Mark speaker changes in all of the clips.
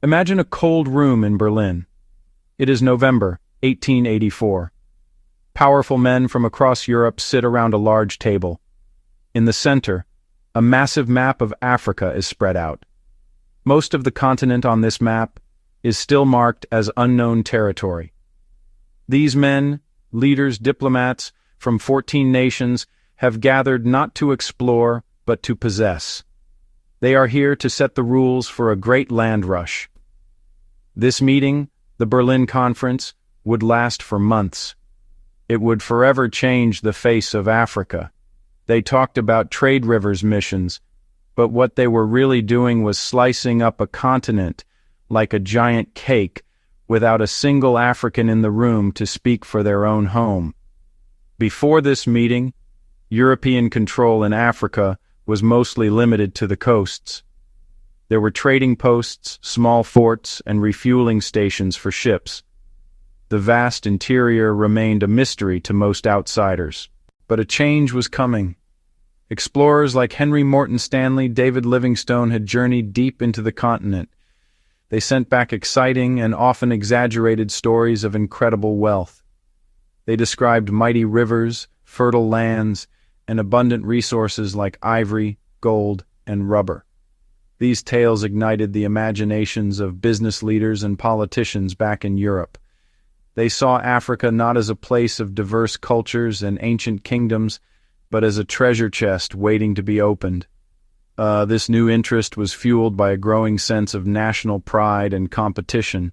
Speaker 1: Imagine a cold room in Berlin. It is November 1884. Powerful men from across Europe sit around a large table. In the center, a massive map of Africa is spread out. Most of the continent on this map is still marked as unknown territory. These men, leaders, diplomats from 14 nations, have gathered not to explore, but to possess. They are here to set the rules for a great land rush. This meeting, the Berlin Conference, would last for months. It would forever change the face of Africa. They talked about trade rivers missions, but what they were really doing was slicing up a continent like a giant cake without a single African in the room to speak for their own home. Before this meeting, European control in Africa was mostly limited to the coasts. There were trading posts, small forts, and refueling stations for ships. The vast interior remained a mystery to most outsiders. But a change was coming. Explorers like Henry Morton Stanley, David Livingstone had journeyed deep into the continent. They sent back exciting and often exaggerated stories of incredible wealth. They described mighty rivers, fertile lands, and abundant resources like ivory, gold, and rubber. These tales ignited the imaginations of business leaders and politicians back in Europe. They saw Africa not as a place of diverse cultures and ancient kingdoms, but as a treasure chest waiting to be opened. This new interest was fueled by a growing sense of national pride and competition.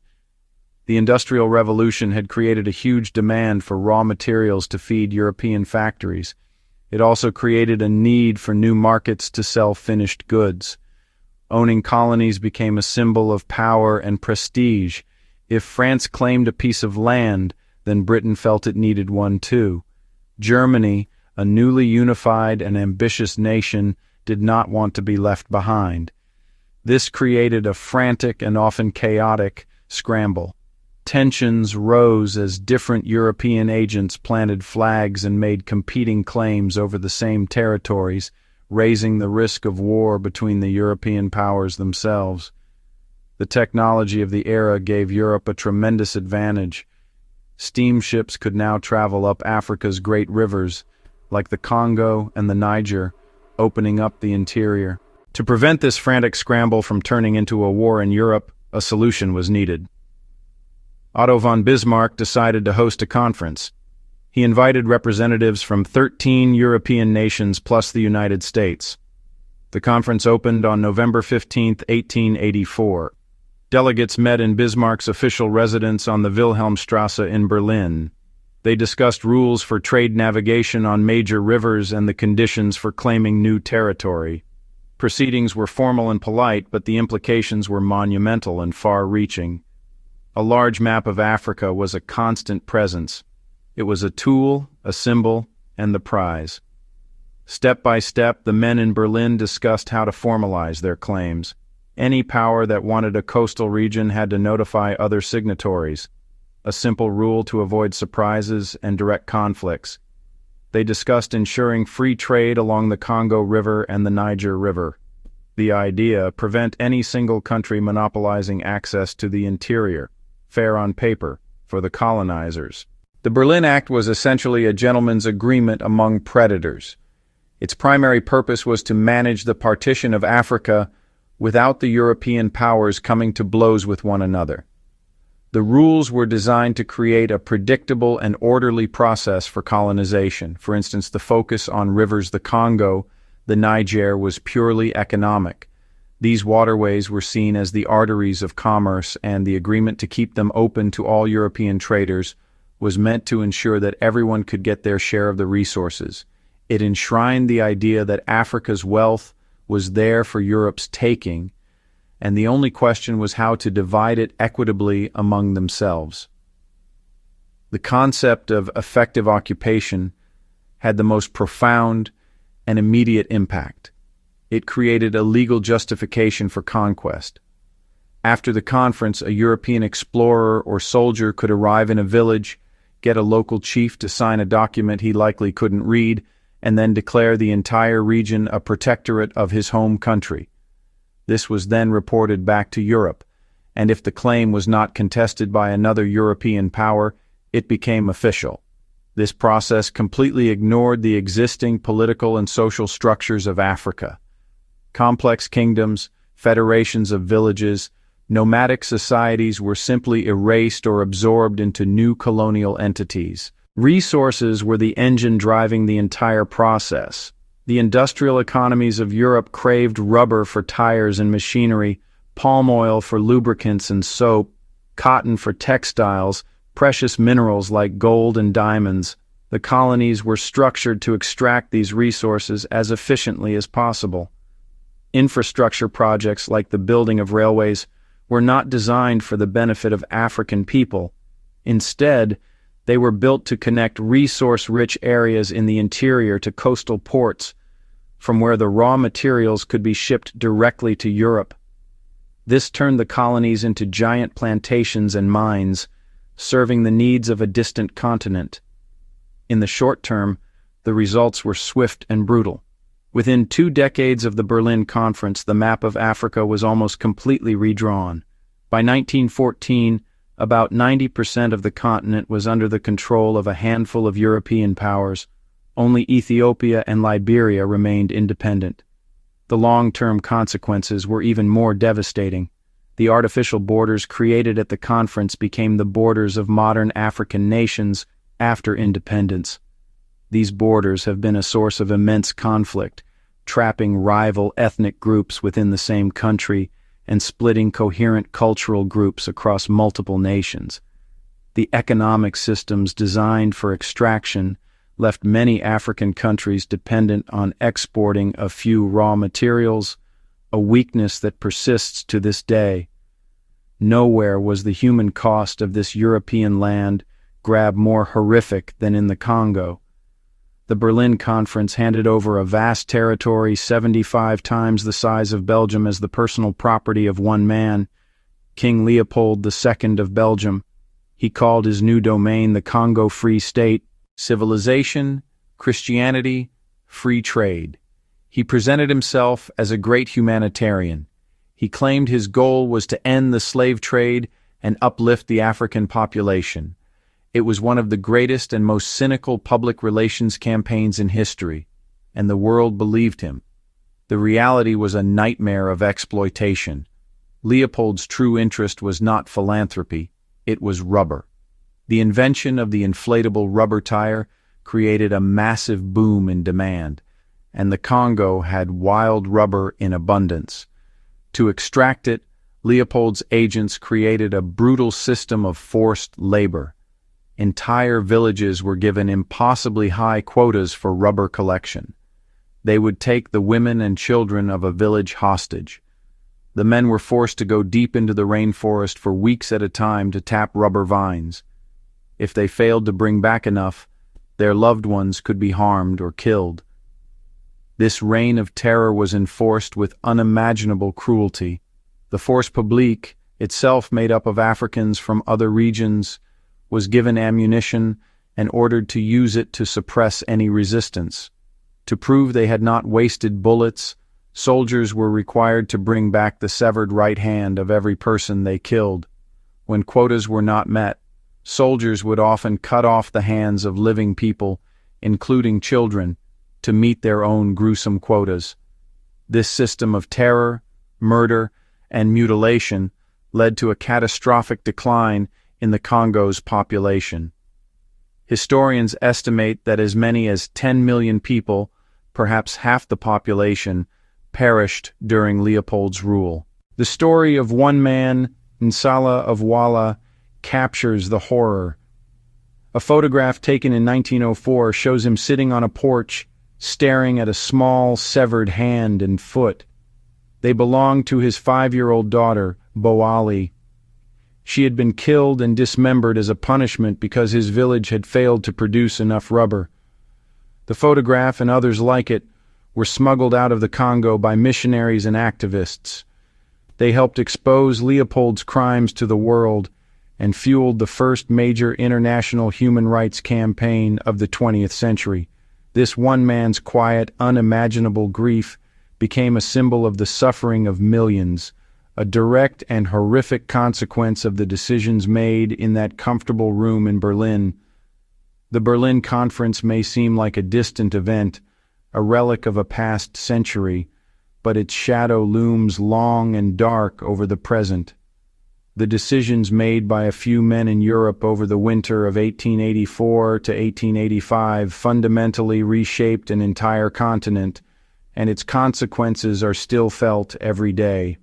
Speaker 1: The Industrial Revolution had created a huge demand for raw materials to feed European factories. It also created a need for new markets to sell finished goods. Owning colonies became a symbol of power and prestige. If France claimed a piece of land, then Britain felt it needed one too. Germany, a newly unified and ambitious nation, did not want to be left behind. This created a frantic and often chaotic scramble. Tensions rose as different European agents planted flags and made competing claims over the same territories, raising the risk of war between the European powers themselves. The technology of the era gave Europe a tremendous advantage. Steamships could now travel up Africa's great rivers, like the Congo and the Niger, opening up the interior. To prevent this frantic scramble from turning into a war in Europe, a solution was needed. Otto von Bismarck decided to host a conference. He invited representatives from 13 European nations plus the United States. The conference opened on November 15, 1884. Delegates met in Bismarck's official residence on the Wilhelmstrasse in Berlin. They discussed rules for trade navigation on major rivers and the conditions for claiming new territory. Proceedings were formal and polite, but the implications were monumental and far-reaching. A large map of Africa was a constant presence. It was a tool, a symbol, and the prize. Step by step, the men in Berlin discussed how to formalize their claims. Any power that wanted a coastal region had to notify other signatories, a simple rule to avoid surprises and direct conflicts. They discussed ensuring free trade along the Congo River and the Niger River. The idea: prevent any single country monopolizing access to the interior, fair on paper, for the colonizers. The Berlin Act was essentially a gentleman's agreement among predators. Its primary purpose was to manage the partition of Africa without the European powers coming to blows with one another. The rules were designed to create a predictable and orderly process for colonization. For instance, the focus on rivers the Congo, the Niger, was purely economic. These waterways were seen as the arteries of commerce, and the agreement to keep them open to all European traders was meant to ensure that everyone could get their share of the resources. It enshrined the idea that Africa's wealth was there for Europe's taking, and the only question was how to divide it equitably among themselves. The concept of effective occupation had the most profound and immediate impact. It created a legal justification for conquest. After the conference, a European explorer or soldier could arrive in a village, get a local chief to sign a document he likely couldn't read, and then declare the entire region a protectorate of his home country. This was then reported back to Europe, and if the claim was not contested by another European power, it became official. This process completely ignored the existing political and social structures of Africa. Complex kingdoms, federations of villages, nomadic societies were simply erased or absorbed into new colonial entities. Resources were the engine driving the entire process. The industrial economies of Europe craved rubber for tires and machinery, palm oil for lubricants and soap, cotton for textiles, precious minerals like gold and diamonds. The colonies were structured to extract these resources as efficiently as possible. Infrastructure projects like the building of railways were not designed for the benefit of African people. Instead, they were built to connect resource-rich areas in the interior to coastal ports, from where the raw materials could be shipped directly to Europe. This turned the colonies into giant plantations and mines, serving the needs of a distant continent. In the short term, the results were swift and brutal. Within 2 decades of the Berlin Conference, the map of Africa was almost completely redrawn. By 1914, about 90% of the continent was under the control of a handful of European powers. Only Ethiopia and Liberia remained independent. The long-term consequences were even more devastating. The artificial borders created at the conference became the borders of modern African nations after independence. These borders have been a source of immense conflict, trapping rival ethnic groups within the same country and splitting coherent cultural groups across multiple nations. The economic systems designed for extraction left many African countries dependent on exporting a few raw materials, a weakness that persists to this day. Nowhere was the human cost of this European land grab more horrific than in the Congo. The Berlin Conference handed over a vast territory 75 times the size of Belgium as the personal property of one man, King Leopold II of Belgium. He called his new domain the Congo Free State. Civilization, Christianity, free trade. He presented himself as a great humanitarian. He claimed his goal was to end the slave trade and uplift the African population. It was one of the greatest and most cynical public relations campaigns in history, and the world believed him. The reality was a nightmare of exploitation. Leopold's true interest was not philanthropy, it was rubber. The invention of the inflatable rubber tire created a massive boom in demand, and the Congo had wild rubber in abundance. To extract it, Leopold's agents created a brutal system of forced labor. Entire villages were given impossibly high quotas for rubber collection. They would take the women and children of a village hostage. The men were forced to go deep into the rainforest for weeks at a time to tap rubber vines. If they failed to bring back enough, their loved ones could be harmed or killed. This reign of terror was enforced with unimaginable cruelty. The force publique, itself made up of Africans from other regions, was given ammunition and ordered to use it to suppress any resistance. To prove they had not wasted bullets, soldiers were required to bring back the severed right hand of every person they killed. When quotas were not met, soldiers would often cut off the hands of living people, including children, to meet their own gruesome quotas. This system of terror, murder, and mutilation led to a catastrophic decline in the Congo's population. Historians estimate that as many as 10 million people, perhaps half the population, perished during Leopold's rule. The story of one man, Nsala of Wala, captures the horror. A photograph taken in 1904 shows him sitting on a porch, staring at a small, severed hand and foot. They belonged to his 5-year-old daughter, Boali. She had been killed and dismembered as a punishment because his village had failed to produce enough rubber. The photograph and others like it were smuggled out of the Congo by missionaries and activists. They helped expose Leopold's crimes to the world and fueled the first major international human rights campaign of the 20th century. This one man's quiet, unimaginable grief became a symbol of the suffering of millions, a direct and horrific consequence of the decisions made in that comfortable room in Berlin. The Berlin Conference may seem like a distant event, a relic of a past century, but its shadow looms long and dark over the present. The decisions made by a few men in Europe over the winter of 1884 to 1885 fundamentally reshaped an entire continent, and its consequences are still felt every day.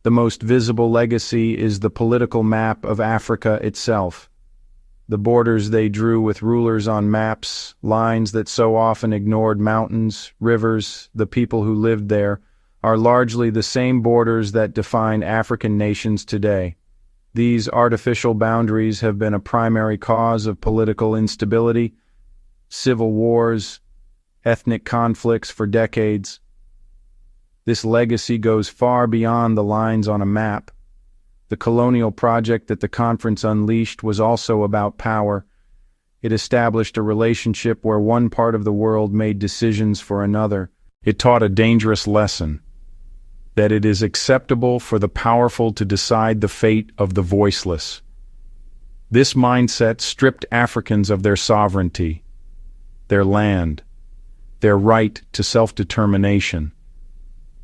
Speaker 1: The most visible legacy is the political map of Africa itself. The borders they drew with rulers on maps, lines that so often ignored mountains, rivers, the people who lived there, are largely the same borders that define African nations today. These artificial boundaries have been a primary cause of political instability, civil wars, ethnic conflicts for decades. This legacy goes far beyond the lines on a map. The colonial project that the conference unleashed was also about power. It established a relationship where one part of the world made decisions for another. It taught a dangerous lesson, that it is acceptable for the powerful to decide the fate of the voiceless. This mindset stripped Africans of their sovereignty, their land, their right to self-determination.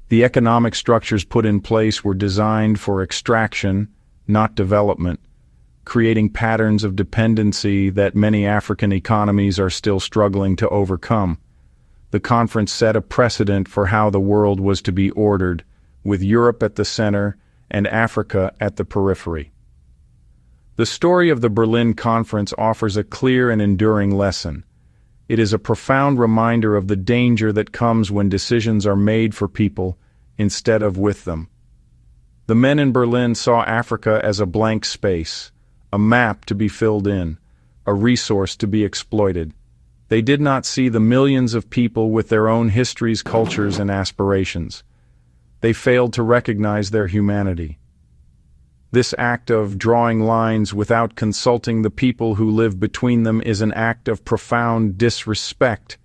Speaker 1: The economic structures put in place were designed for extraction, not development, creating patterns of dependency that many African economies are still struggling to overcome. The conference set a precedent for how the world was to be ordered, with Europe at the center and Africa at the periphery. The story of the Berlin Conference offers a clear and enduring lesson. It is a profound reminder of the danger that comes when decisions are made for people instead of with them. The men in Berlin saw Africa as a blank space, a map to be filled in, a resource to be exploited. They did not see the millions of people with their own histories, cultures, and aspirations. They failed to recognize their humanity. This act of drawing lines without consulting the people who live between them is an act of profound disrespect,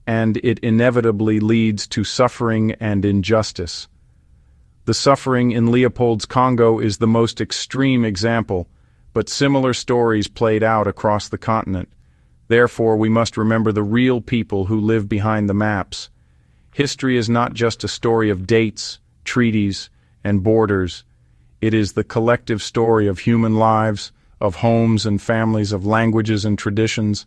Speaker 1: and it inevitably leads to suffering and injustice. The suffering in Leopold's Congo is the most extreme example, but similar stories played out across the continent. Therefore, we must remember the real people who live behind the maps. History is not just a story of dates, treaties, and borders. It is the collective story of human lives, of homes and families, of languages and traditions.